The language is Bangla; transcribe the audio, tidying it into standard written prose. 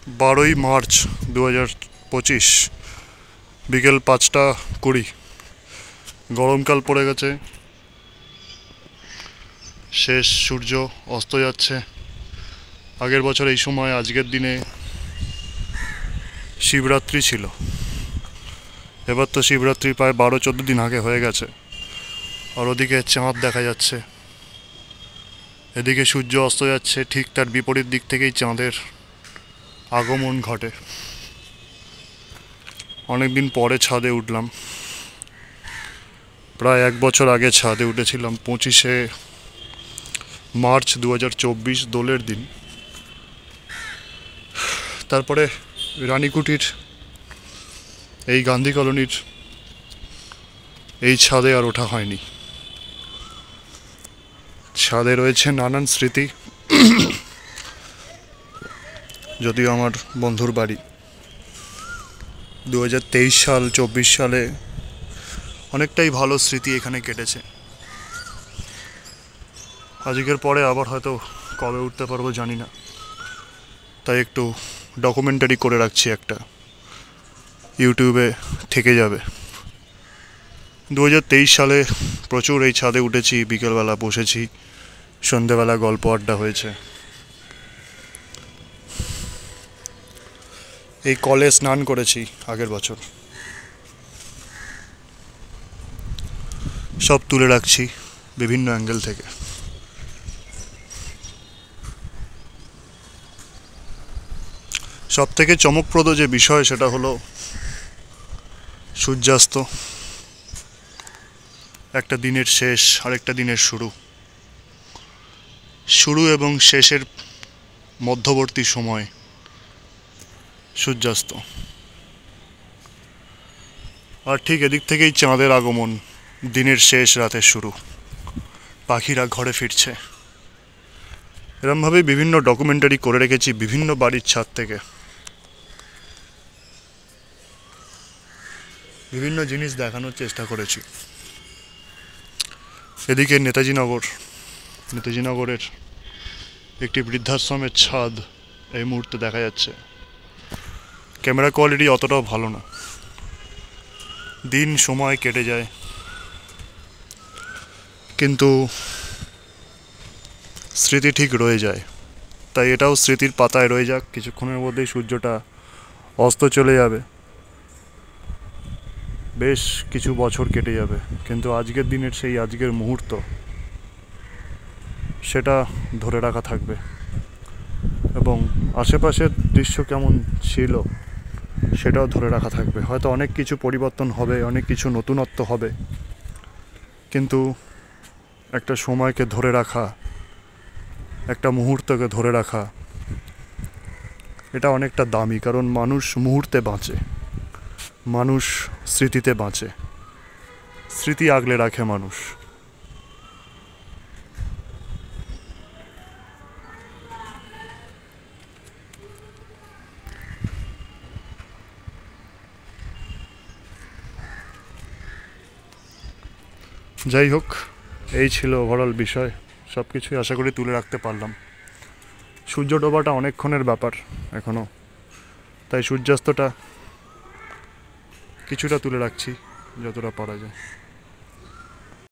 12ই মার্চ 2025 বিকেল 5:20। গরমকাল পড়ে গেছে, শেষ, সূর্য অস্ত যাচ্ছে। আগের বছর এই সময় আজকের দিনে শিবরাত্রি ছিল। এবার তো শিবরাত্রি প্রায় 12-14 দিন আগে হয়ে গেছে। আর ওদিকে চাঁদ দেখা যাচ্ছে, এদিকে সূর্য অস্ত যাচ্ছে, ঠিক তার বিপরীত দিক থেকেই চাঁদের আগমন ঘটে। অনেকদিন পরে ছাদে উঠলাম, প্রায় 1 বছর আগে ছাদে উঠেছিলাম 25শে মার্চ 2024, দোলের দিন। তারপরে রানীকুঠির এই গান্ধী কলোনির এই ছাদে আর ওঠা হয়নি। ছাদে রয়েছে নানান স্মৃতি, যদিও আমার বন্ধুর বাড়ি। 2023 সাল 24 সালে অনেকটাই ভালো স্মৃতি এখানে কেটেছে। আজকের পরে আবার হয়তো কবে উঠতে পারবো জানি না, তাই একটু ডকুমেন্টারি করে রাখছি, একটা ইউটিউবে থেকে যাবে। 2023 সালে প্রচুর এই ছাদে উঠেছি, বিকেলবেলা বসেছি, সন্ধেবেলা গল্প আড্ডা হয়েছে। এই কলে স্নান করেছি আগের বছর। সব তুলে রাখছি বিভিন্ন অ্যাঙ্গেল থেকে। সব থেকে চমকপ্রদ যে বিষয় সেটা হলো সূর্যাস্ত। একটা দিনের শেষ, আরেকটা দিনের শুরু। শুরু এবং শেষের মধ্যবর্তী সময় সূর্যাস্ত। আর ঠিক এদিক থেকেই চাঁদের আগমন, দিনের শেষ, রাতের শুরু। পাখিরা ঘরে ফিরছে। এরমভাবেই বিভিন্ন ডকুমেন্টারি করে রেখেছি বিভিন্ন বাড়ির ছাদ থেকে। বিভিন্ন জিনিস দেখানোর চেষ্টা করেছি। এদিকে নেতাজিনগরের একটি বৃদ্ধাশ্রমের ছাদ এই মুহূর্তে দেখা যাচ্ছে। ক্যামেরা কোয়ালিটি অতটাও ভালো না, দিন সময় কেটে যায়, কিন্তু স্মৃতি ঠিক রয়ে যায়। তাই এটাও স্মৃতির পাতায় রয়ে যাক। কিছুক্ষণের মধ্যেই সূর্যটা অস্ত চলে যাবে, বেশ কিছু বছর কেটে যাবে, কিন্তু আজকের দিনের সেই আজকের মুহূর্ত সেটা ধরে রাখা থাকবে। এবং আশেপাশের দৃশ্য কেমন ছিল সেটাও ধরে রাখা থাকবে। হয়তো অনেক কিছু পরিবর্তন হবে, অনেক কিছু নতুনত্ব হবে, কিন্তু একটা সময়কে ধরে রাখা, একটা মুহূর্তকে ধরে রাখা, এটা অনেকটা দামি। কারণ মানুষ মুহূর্তে বাঁচে, মানুষ স্মৃতিতে বাঁচে, স্মৃতি আগলে রাখে মানুষ। যাই হোক, এই ছিল ওভারঅল বিষয়। সব কিছুই আশা করি তুলে রাখতে পারলাম। সূর্য ডোবাটা অনেকক্ষণের ব্যাপার এখনও, তাই সূর্যাস্তটা কিছুটা তুলে রাখছি যতটা পারা যায়।